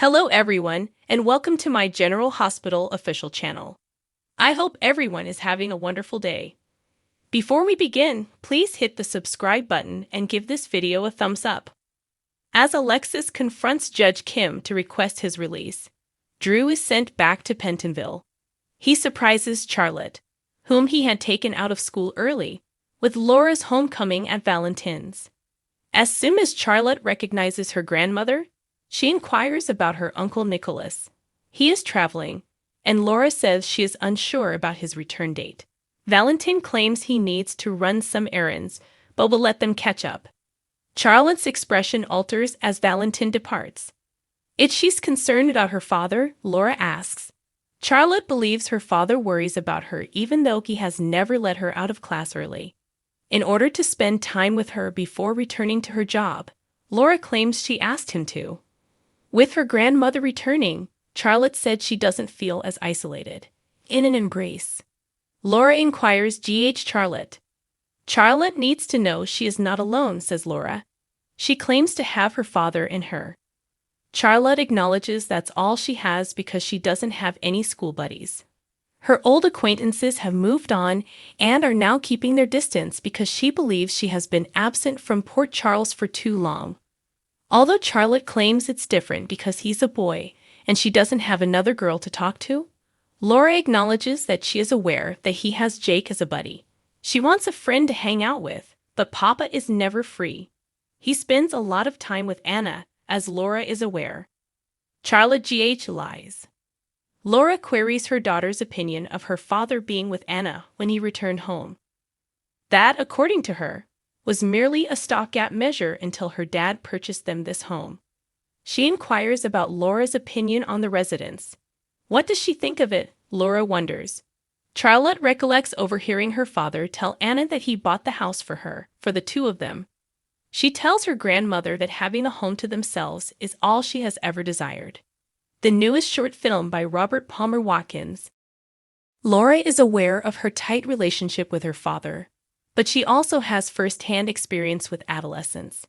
Hello everyone, and welcome to my General Hospital official channel. I hope everyone is having a wonderful day. Before we begin, please hit the subscribe button and give this video a thumbs up. As Alexis confronts Judge Kim to request his release, Drew is sent back to Pentonville. He surprises Charlotte, whom he had taken out of school early, with Laura's homecoming at Valentine's. As soon as Charlotte recognizes her grandmother, she inquires about her uncle Nicholas. He is traveling, and Laura says she is unsure about his return date. Valentine claims he needs to run some errands, but will let them catch up. Charlotte's expression alters as Valentine departs. If she's concerned about her father, Laura asks. Charlotte believes her father worries about her even though he has never let her out of class early. In order to spend time with her before returning to her job, Laura claims she asked him to. With her grandmother returning, Charlotte said she doesn't feel as isolated. In an embrace, Laura inquires Charlotte. Charlotte needs to know she is not alone, says Laura. She claims to have her father in her. Charlotte acknowledges that's all she has because she doesn't have any school buddies. Her old acquaintances have moved on and are now keeping their distance because she believes she has been absent from Port Charles for too long. Although Charlotte claims it's different because he's a boy and she doesn't have another girl to talk to, Laura acknowledges that she is aware that he has Jake as a buddy. She wants a friend to hang out with, but Papa is never free. He spends a lot of time with Anna, as Laura is aware. Charlotte lies. Laura queries her daughter's opinion of her father being with Anna when he returned home. That, according to her, was merely a stopgap measure until her dad purchased them this home. She inquires about Laura's opinion on the residence. What does she think of it? Laura wonders. Charlotte recollects overhearing her father tell Anna that he bought the house for her, for the two of them. She tells her grandmother that having a home to themselves is all she has ever desired. The newest short film by Robert Palmer Watkins. Laura is aware of her tight relationship with her father, but she also has first-hand experience with adolescence.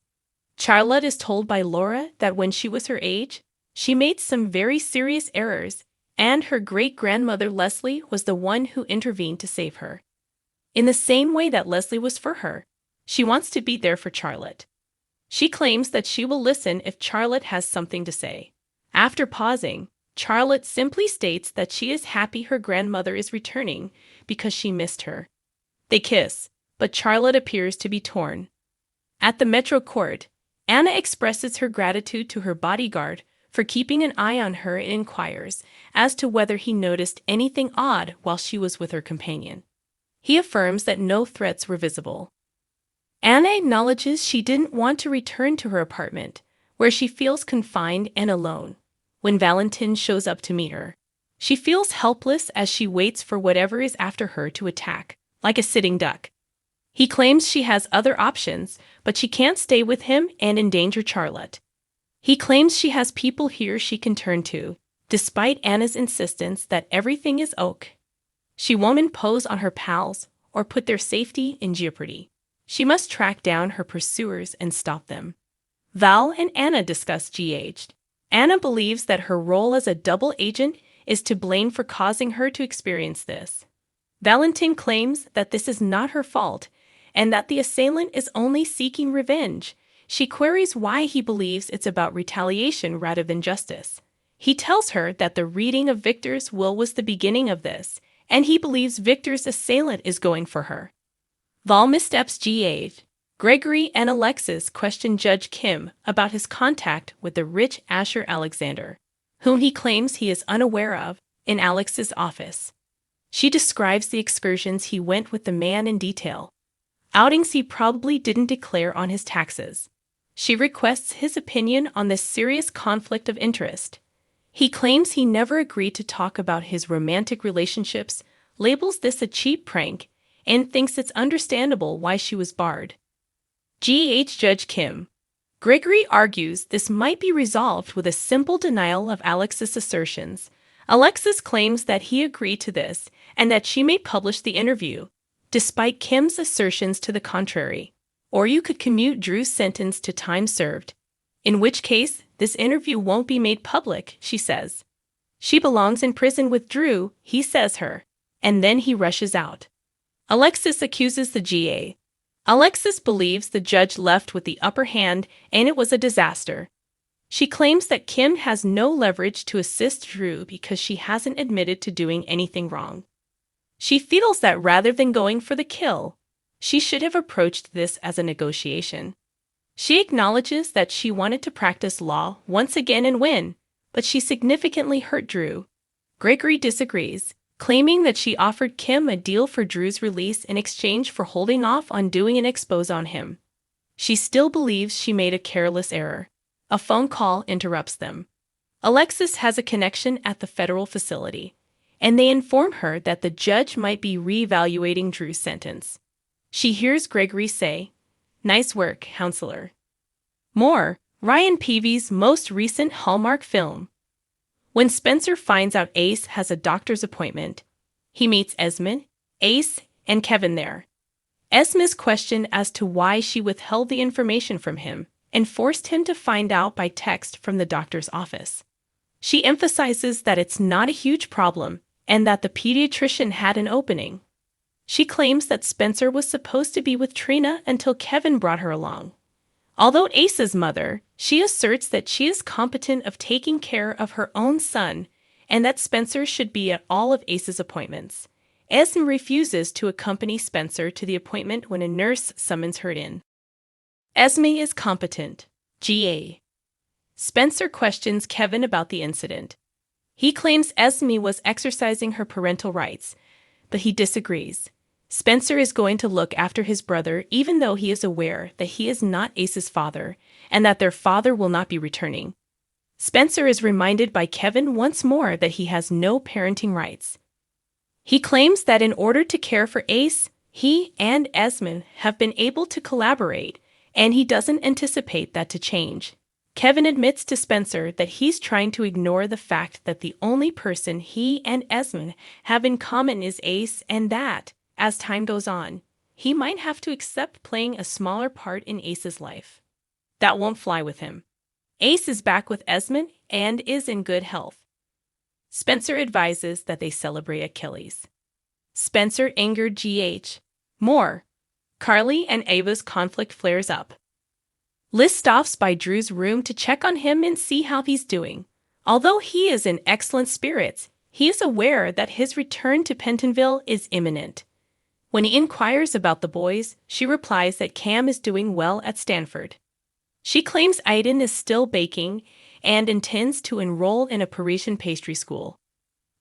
Charlotte is told by Laura that when she was her age, she made some very serious errors, and her great-grandmother Leslie was the one who intervened to save her. In the same way that Leslie was for her, she wants to be there for Charlotte. She claims that she will listen if Charlotte has something to say. After pausing, Charlotte simply states that she is happy her grandmother is returning because she missed her. They kiss, but Charlotte appears to be torn. At the Metro Court, Anna expresses her gratitude to her bodyguard for keeping an eye on her and inquires as to whether he noticed anything odd while she was with her companion. He affirms that no threats were visible. Anna acknowledges she didn't want to return to her apartment, where she feels confined and alone. When Valentine shows up to meet her, she feels helpless as she waits for whatever is after her to attack, like a sitting duck. He claims she has other options, but she can't stay with him and endanger Charlotte. He claims she has people here she can turn to, despite Anna's insistence that everything is okay. She won't impose on her pals or put their safety in jeopardy. She must track down her pursuers and stop them. Val and Anna discuss GH. Anna believes that her role as a double agent is to blame for causing her to experience this. Valentine claims that this is not her fault and that the assailant is only seeking revenge. She queries why he believes it's about retaliation rather than justice. He tells her that the reading of Victor's will was the beginning of this, and he believes Victor's assailant is going for her. Val missteps GH. Gregory and Alexis question Judge Kim about his contact with the rich Asher Alexander, whom he claims he is unaware of, in Alex's office. She describes the excursions he went with the man in detail. Outings he probably didn't declare on his taxes. She requests his opinion on this serious conflict of interest. He claims he never agreed to talk about his romantic relationships, labels this a cheap prank, and thinks it's understandable why she was barred. Judge Kim. Gregory argues this might be resolved with a simple denial of Alexis' assertions. Alexis claims that he agreed to this and that she may publish the interview, despite Kim's assertions to the contrary. Or you could commute Drew's sentence to time served, in which case This interview won't be made public, she says. She belongs in prison with Drew, he says her. And then he rushes out. Alexis accuses the GA. Alexis believes the judge left with the upper hand and it was a disaster. She claims that Kim has no leverage to assist Drew because she hasn't admitted to doing anything wrong. She feels that rather than going for the kill, she should have approached this as a negotiation. She acknowledges that she wanted to practice law once again and win, but she significantly hurt Drew. Gregory disagrees, claiming that she offered Kim a deal for Drew's release in exchange for holding off on doing an expose on him. She still believes she made a careless error. A phone call interrupts them. Alexis has a connection at the federal facility, and they inform her that the judge might be reevaluating Drew's sentence. She hears Gregory say, "Nice work, counselor." More, Ryan Peavy's most recent Hallmark film. When Spencer finds out Ace has a doctor's appointment, he meets Esme, Ace, and Kevin there. Esme's question as to why she withheld the information from him and forced him to find out by text from the doctor's office. She emphasizes that it's not a huge problem and that the pediatrician had an opening. She claims that Spencer was supposed to be with Trina until Kevin brought her along. Although Ace's mother, she asserts that she is competent of taking care of her own son and that Spencer should be at all of Ace's appointments. Esme refuses to accompany Spencer to the appointment when a nurse summons her in. Esme is competent. GA. Spencer questions Kevin about the incident. He claims Esme was exercising her parental rights, but he disagrees. Spencer is going to look after his brother even though he is aware that he is not Ace's father and that their father will not be returning. Spencer is reminded by Kevin once more that he has no parenting rights. He claims that in order to care for Ace, he and Esme have been able to collaborate, and he doesn't anticipate that to change. Kevin admits to Spencer that he's trying to ignore the fact that the only person he and Esme have in common is Ace and that, as time goes on, he might have to accept playing a smaller part in Ace's life. That won't fly with him. Ace is back with Esme and is in good health. Spencer advises that they celebrate Achilles. Spencer angered GH. More. Carly and Ava's conflict flares up. Liz stops by Drew's room to check on him and see how he's doing. Although he is in excellent spirits, he is aware that his return to Pentonville is imminent. When he inquires about the boys, she replies that Cam is doing well at Stanford. She claims Aiden is still baking and intends to enroll in a Parisian pastry school.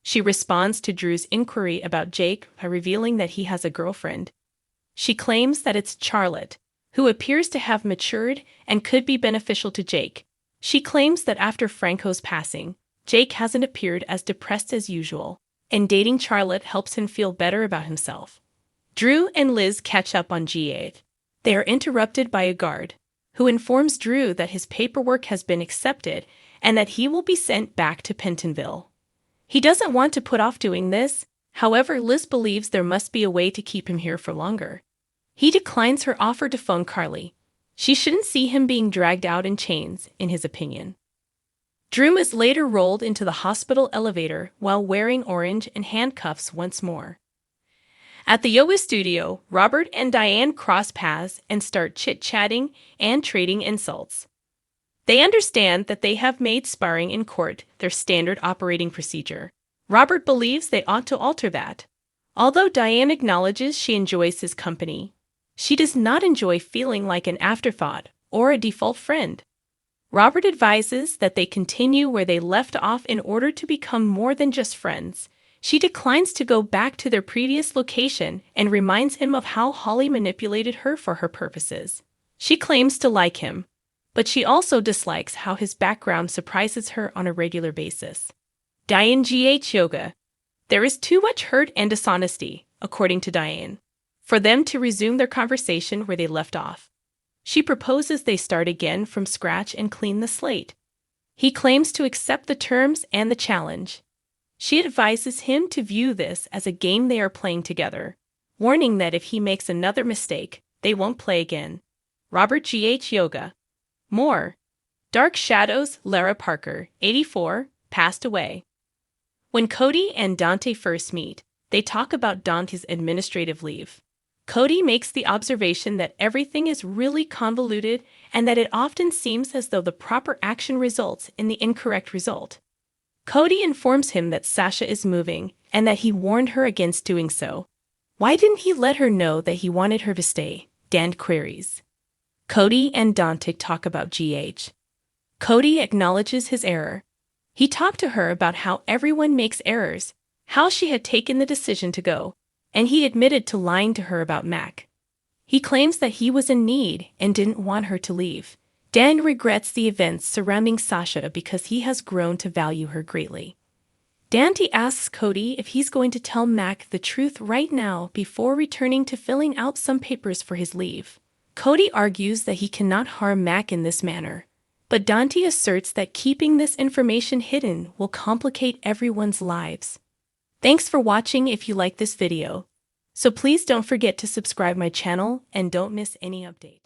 She responds to Drew's inquiry about Jake by revealing that he has a girlfriend. She claims that it's Charlotte, who appears to have matured and could be beneficial to Jake. She claims that after Franco's passing, Jake hasn't appeared as depressed as usual, and dating Charlotte helps him feel better about himself. Drew and Liz catch up on G8. They are interrupted by a guard, who informs Drew that his paperwork has been accepted and that he will be sent back to Pentonville. He doesn't want to put off doing this, however, Liz believes there must be a way to keep him here for longer. He declines her offer to phone Carly. She shouldn't see him being dragged out in chains, in his opinion. Drew is later rolled into the hospital elevator while wearing orange and handcuffs once more. At the yoga studio, Robert and Diane cross paths and start chit-chatting and trading insults. They understand that they have made sparring in court their standard operating procedure. Robert believes they ought to alter that. Although Diane acknowledges she enjoys his company, she does not enjoy feeling like an afterthought or a default friend. Robert advises that they continue where they left off in order to become more than just friends. She declines to go back to their previous location and reminds him of how Holly manipulated her for her purposes. She claims to like him, but she also dislikes how his background surprises her on a regular basis. Diane GH Yoga. There is too much hurt and dishonesty, according to Diane, for them to resume their conversation where they left off. She proposes they start again from scratch and clean the slate. He claims to accept the terms and the challenge. She advises him to view this as a game they are playing together, warning that if he makes another mistake, they won't play again. Robert GH Yoga. More. Dark Shadows, Lara Parker, 84, passed away. When Cody and Dante first meet, they talk about Dante's administrative leave. Cody makes the observation that everything is really convoluted and that it often seems as though the proper action results in the incorrect result. Cody informs him that Sasha is moving and that he warned her against doing so. Why didn't he let her know that he wanted her to stay? Dan queries. Cody and Dante talk about GH. Cody acknowledges his error. He talked to her about how everyone makes errors, how she had taken the decision to go, and he admitted to lying to her about Mac. He claims that he was in need and didn't want her to leave. Dan regrets the events surrounding Sasha because he has grown to value her greatly. Dante asks Cody if he's going to tell Mac the truth right now before returning to filling out some papers for his leave. Cody argues that he cannot harm Mac in this manner, but Dante asserts that keeping this information hidden will complicate everyone's lives. Thanks for watching if you like this video. So please don't forget to subscribe my channel and don't miss any update.